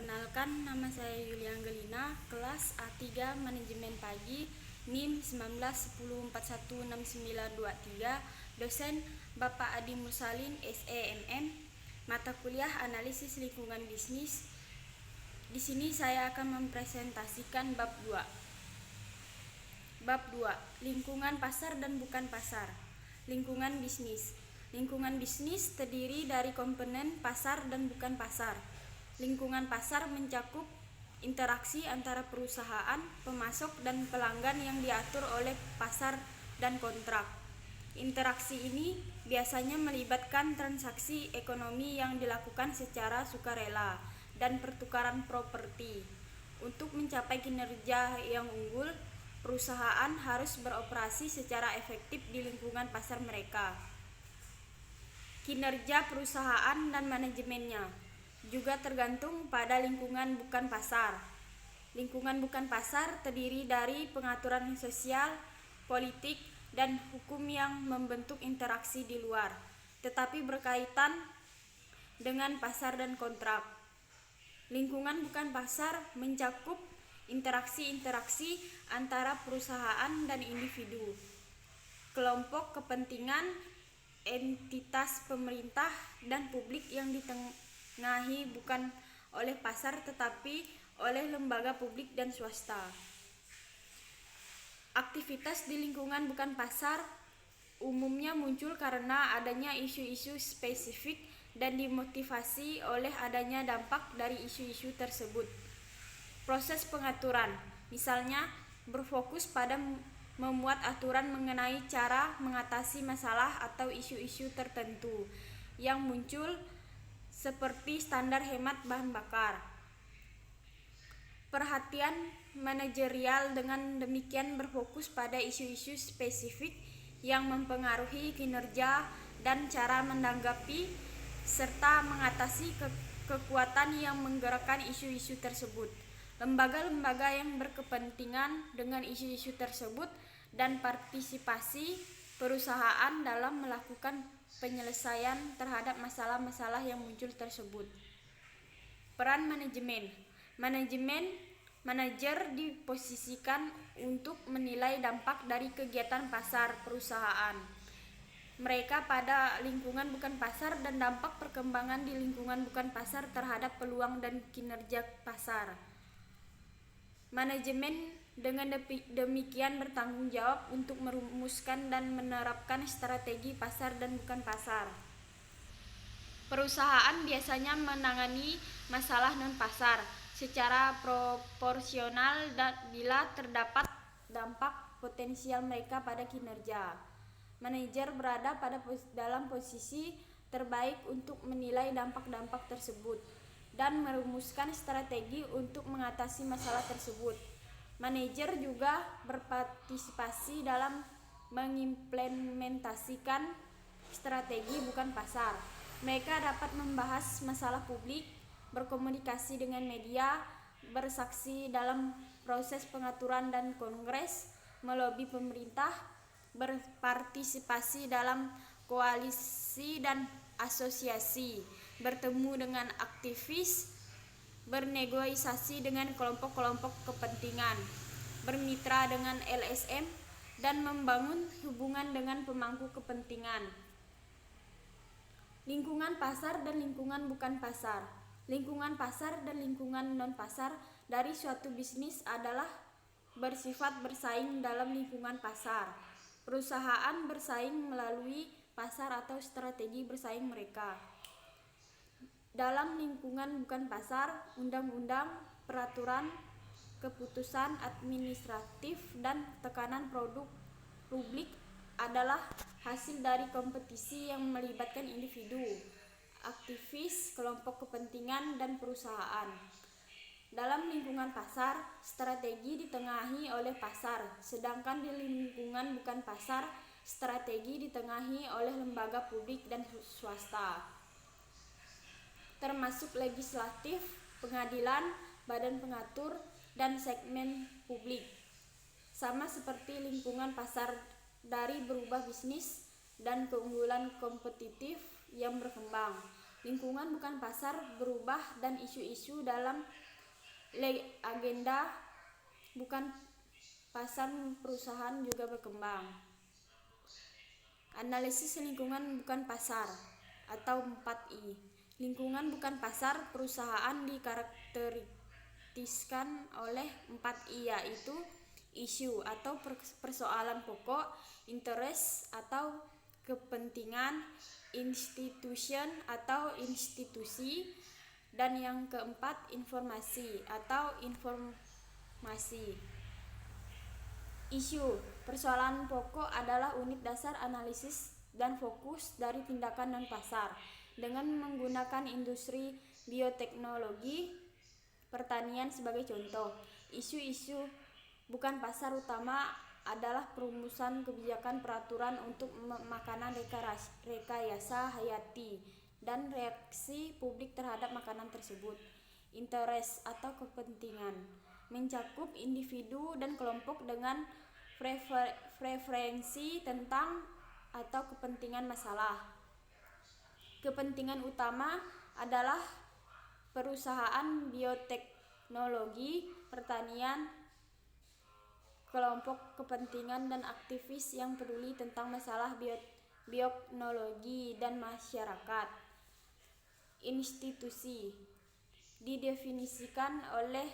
Perkenalkan, nama saya Yulia Angelina, kelas A3 Manajemen Pagi, NIM 1910416923, dosen Bapak Adi Mursalin, SEMM, mata kuliah Analisis Lingkungan Bisnis. Di sini saya akan mempresentasikan bab 2. Bab 2, lingkungan pasar dan bukan pasar. Lingkungan bisnis. Lingkungan bisnis terdiri dari komponen pasar dan bukan pasar. Lingkungan pasar mencakup interaksi antara perusahaan, pemasok, dan pelanggan yang diatur oleh pasar dan kontrak. Interaksi ini biasanya melibatkan transaksi ekonomi yang dilakukan secara sukarela dan pertukaran properti. Untuk mencapai kinerja yang unggul, perusahaan harus beroperasi secara efektif di lingkungan pasar mereka. Kinerja perusahaan dan manajemennya juga tergantung pada lingkungan bukan pasar. Lingkungan bukan pasar terdiri dari pengaturan sosial, politik, dan hukum yang membentuk interaksi di luar, tetapi berkaitan dengan pasar dan kontrak. Lingkungan bukan pasar mencakup interaksi-interaksi antara perusahaan dan individu, kelompok kepentingan, entitas pemerintah, dan publik yang ditengahi bukan oleh pasar tetapi oleh lembaga publik dan swasta. Aktivitas di lingkungan bukan pasar umumnya muncul karena adanya isu-isu spesifik dan dimotivasi oleh adanya dampak dari isu-isu tersebut. Proses pengaturan, misalnya, berfokus pada membuat aturan mengenai cara mengatasi masalah atau isu-isu tertentu yang muncul, seperti standar hemat bahan bakar. Perhatian manajerial dengan demikian berfokus pada isu-isu spesifik yang mempengaruhi kinerja dan cara menanggapi serta mengatasi kekuatan yang menggerakkan isu-isu tersebut. Lembaga-lembaga yang berkepentingan dengan isu-isu tersebut dan partisipasi perusahaan dalam melakukan penyelesaian terhadap masalah-masalah yang muncul tersebut. Peran manajemen. Manajer diposisikan untuk menilai dampak dari kegiatan pasar perusahaan mereka pada lingkungan bukan pasar dan dampak perkembangan di lingkungan bukan pasar terhadap peluang dan kinerja pasar. Manajemen dengan demikian bertanggung jawab untuk merumuskan dan menerapkan strategi pasar dan bukan pasar. Perusahaan biasanya menangani masalah non-pasar secara proporsional bila terdapat dampak potensial mereka pada kinerja. Manajer berada dalam posisi terbaik untuk menilai dampak-dampak tersebut dan merumuskan strategi untuk mengatasi masalah tersebut. Manajer juga berpartisipasi dalam mengimplementasikan strategi bukan pasar. Mereka dapat membahas masalah publik, berkomunikasi dengan media, bersaksi dalam proses pengaturan dan kongres, melobi pemerintah, berpartisipasi dalam koalisi dan asosiasi, bertemu dengan aktivis, bernegosiasi dengan kelompok-kelompok kepentingan, bermitra dengan LSM, dan membangun hubungan dengan pemangku kepentingan. Lingkungan pasar dan lingkungan bukan pasar. Lingkungan pasar dan lingkungan non-pasar dari suatu bisnis adalah bersifat bersaing dalam lingkungan pasar. Perusahaan bersaing melalui pasar atau strategi bersaing mereka. Dalam lingkungan bukan pasar, undang-undang, peraturan, keputusan administratif, dan tekanan produk publik adalah hasil dari kompetisi yang melibatkan individu, aktivis, kelompok kepentingan, dan perusahaan. Dalam lingkungan pasar, strategi ditengahi oleh pasar, sedangkan di lingkungan bukan pasar, strategi ditengahi oleh lembaga publik dan swasta, termasuk legislatif, pengadilan, badan pengatur, dan segmen publik. Sama seperti lingkungan pasar dari berubah bisnis dan keunggulan kompetitif yang berkembang. Lingkungan bukan pasar berubah dan isu-isu dalam agenda bukan pasar perusahaan juga berkembang. Analisis lingkungan bukan pasar atau 4I. Lingkungan bukan pasar perusahaan dikarakteristikkan oleh 4I, yaitu isu atau persoalan pokok, interest atau kepentingan, institution atau institusi, dan yang keempat informasi atau informasi. Isu, persoalan pokok adalah unit dasar analisis dan fokus dari tindakan dan pasar. Dengan menggunakan industri bioteknologi, pertanian sebagai contoh, isu-isu bukan pasar utama adalah perumusan kebijakan peraturan untuk makanan rekayasa hayati dan reaksi publik terhadap makanan tersebut. Interest atau kepentingan mencakup individu dan kelompok dengan preferensi tentang atau kepentingan masalah. Kepentingan utama adalah perusahaan bioteknologi, pertanian, kelompok kepentingan dan aktivis yang peduli tentang masalah bioteknologi dan masyarakat. Institusi didefinisikan oleh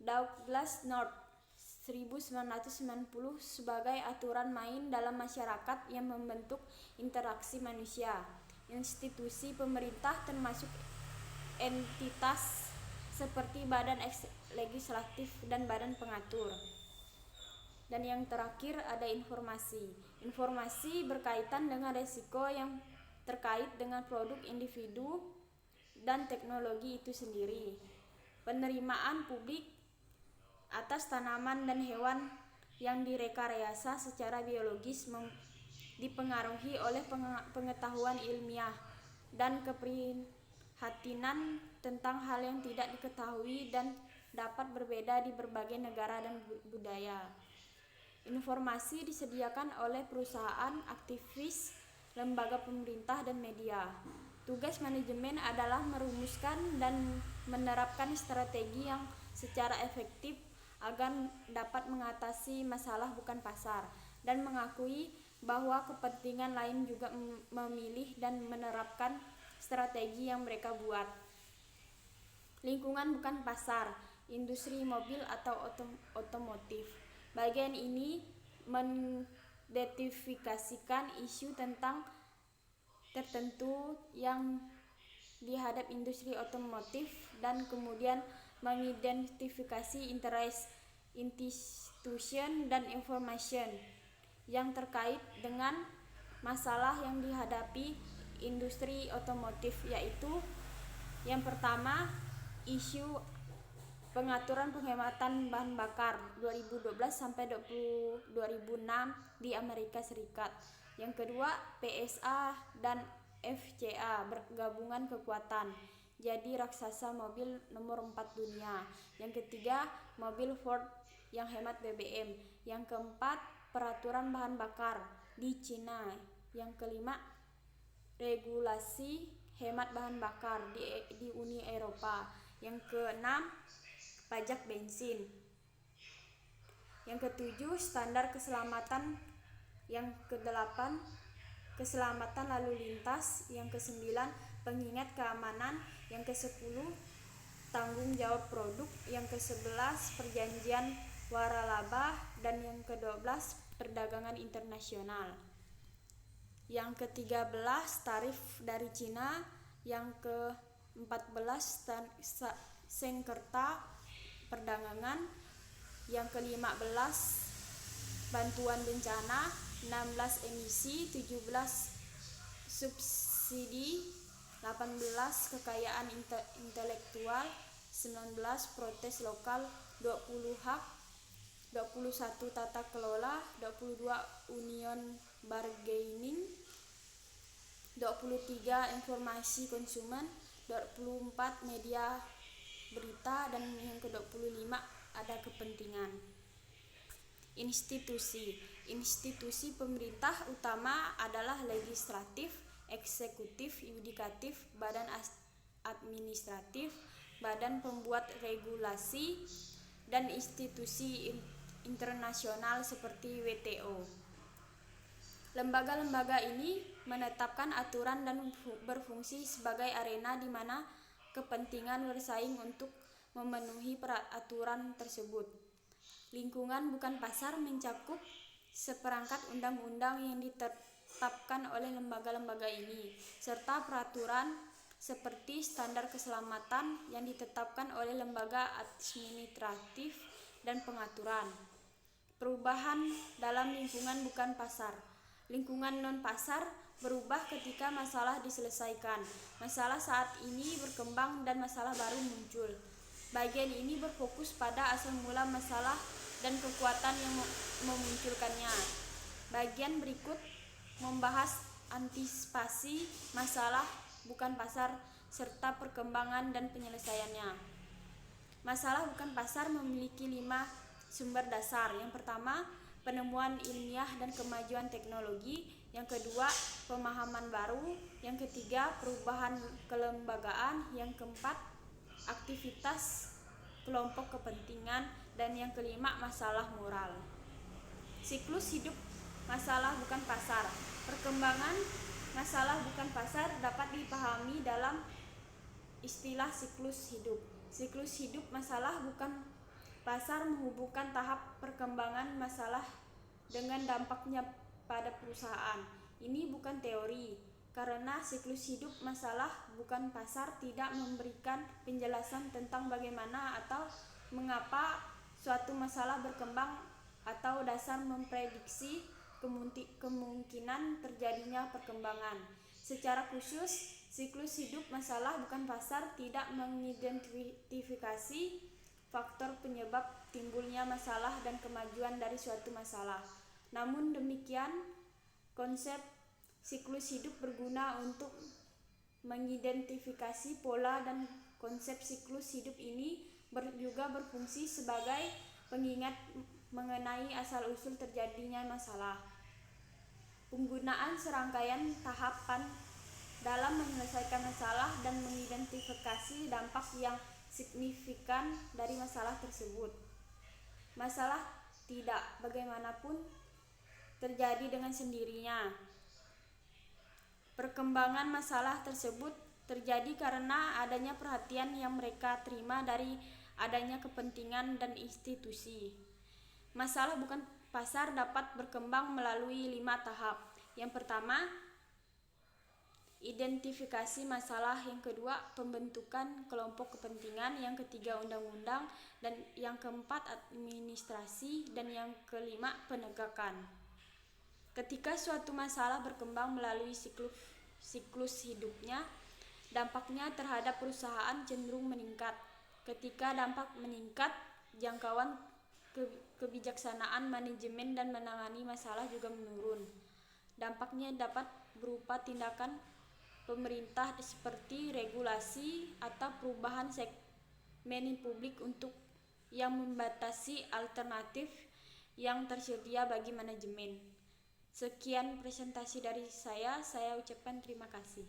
Douglas North 1990 sebagai aturan main dalam masyarakat yang membentuk interaksi manusia. Institusi pemerintah termasuk entitas seperti badan legislatif dan badan pengatur. Dan yang terakhir ada informasi. Informasi berkaitan dengan risiko yang terkait dengan produk individu dan teknologi itu sendiri. Penerimaan publik atas tanaman dan hewan yang direkayasa secara biologis dipengaruhi oleh pengetahuan ilmiah dan keprihatinan tentang hal yang tidak diketahui dan dapat berbeda di berbagai negara dan budaya. Informasi disediakan oleh perusahaan, aktivis, lembaga pemerintah, dan media. Tugas manajemen adalah merumuskan dan menerapkan strategi yang secara efektif agar dapat mengatasi masalah bukan pasar, dan mengakui bahwa kepentingan lain juga memilih dan menerapkan strategi yang mereka buat. Lingkungan bukan pasar, industri mobil atau otomotif. Bagian ini mengidentifikasikan isu tentang tertentu yang dihadap industri otomotif dan kemudian mengidentifikasi interest, institution, dan information yang terkait dengan masalah yang dihadapi industri otomotif, yaitu yang pertama, isu pengaturan penghematan bahan bakar 2012 sampai 2006 di Amerika Serikat. Yang kedua, PSA dan FCA bergabungan kekuatan jadi raksasa mobil nomor 4 dunia. Yang ketiga, mobil Ford yang hemat BBM. Yang keempat, peraturan bahan bakar di Cina. Yang kelima, regulasi hemat bahan bakar di Uni Eropa. Yang keenam, pajak bensin. Yang ketujuh, standar keselamatan. Yang kedelapan, keselamatan lalu lintas. Yang kesembilan, pengingat keamanan. Yang kesepuluh, tanggung jawab produk. Yang kesebelas, perjanjian waralaba. Dan yang kedua-belas, perdagangan internasional. Yang ke-13, tarif dari Cina. Yang ke-14, sengketa perdagangan. Yang ke-15, bantuan bencana. 16, emisi. 17, subsidi. 18, kekayaan intelektual. 19, protes lokal. 20, hak. 21, tata kelola. 22, union bargaining. 23, informasi konsumen. 24, media berita. Dan yang ke-25 ada kepentingan. Institusi pemerintah utama adalah legislatif, eksekutif, yudikatif, badan administratif, badan pembuat regulasi, dan institusi internasional seperti WTO. Lembaga-lembaga ini menetapkan aturan dan berfungsi sebagai arena di mana kepentingan bersaing untuk memenuhi peraturan tersebut. Lingkungan bukan pasar mencakup seperangkat undang-undang yang ditetapkan oleh lembaga-lembaga ini, serta peraturan seperti standar keselamatan yang ditetapkan oleh lembaga administratif dan pengaturan. Perubahan dalam lingkungan bukan pasar. Lingkungan non-pasar berubah ketika masalah diselesaikan. Masalah saat ini berkembang dan masalah baru muncul. Bagian ini berfokus pada asal mula masalah dan kekuatan yang memunculkannya. Bagian berikut membahas antisipasi masalah bukan pasar serta perkembangan dan penyelesaiannya. Masalah bukan pasar memiliki 5 sumber dasar. Yang pertama, penemuan ilmiah dan kemajuan teknologi. Yang kedua, pemahaman baru. Yang ketiga, perubahan kelembagaan. Yang keempat, aktivitas kelompok kepentingan. Dan yang kelima, masalah moral. Siklus hidup masalah bukan pasar. Perkembangan masalah bukan pasar dapat dipahami dalam istilah siklus hidup. Siklus hidup masalah bukan pasar menghubungkan tahap perkembangan masalah dengan dampaknya pada perusahaan. Ini bukan teori, karena siklus hidup masalah bukan pasar tidak memberikan penjelasan tentang bagaimana atau mengapa suatu masalah berkembang atau dasar memprediksi kemungkinan terjadinya perkembangan. Secara khusus, siklus hidup masalah bukan pasar tidak mengidentifikasi faktor penyebab timbulnya masalah dan kemajuan dari suatu masalah. Namun demikian, konsep siklus hidup berguna untuk mengidentifikasi pola, dan konsep siklus hidup ini juga berfungsi sebagai pengingat mengenai asal-usul terjadinya masalah. Penggunaan serangkaian tahapan dalam menyelesaikan masalah dan mengidentifikasi dampak yang signifikan dari masalah tersebut. Masalah tidak bagaimanapun terjadi dengan sendirinya. Perkembangan masalah tersebut terjadi karena adanya perhatian yang mereka terima dari adanya kepentingan dan institusi. Masalah bukan pasar dapat berkembang melalui 5 tahap. Yang pertama, identifikasi masalah. Yang kedua, pembentukan kelompok kepentingan. Yang ketiga, undang-undang. Dan yang keempat, administrasi. Dan yang kelima, penegakan. Ketika suatu masalah berkembang melalui siklus hidupnya, dampaknya terhadap perusahaan cenderung meningkat. Ketika dampak meningkat, jangkauan kebijaksanaan manajemen dan menangani masalah juga menurun. Dampaknya dapat berupa tindakan pemerintah seperti regulasi atau perubahan segmen publik untuk yang membatasi alternatif yang tersedia bagi manajemen. Sekian presentasi dari saya ucapkan terima kasih.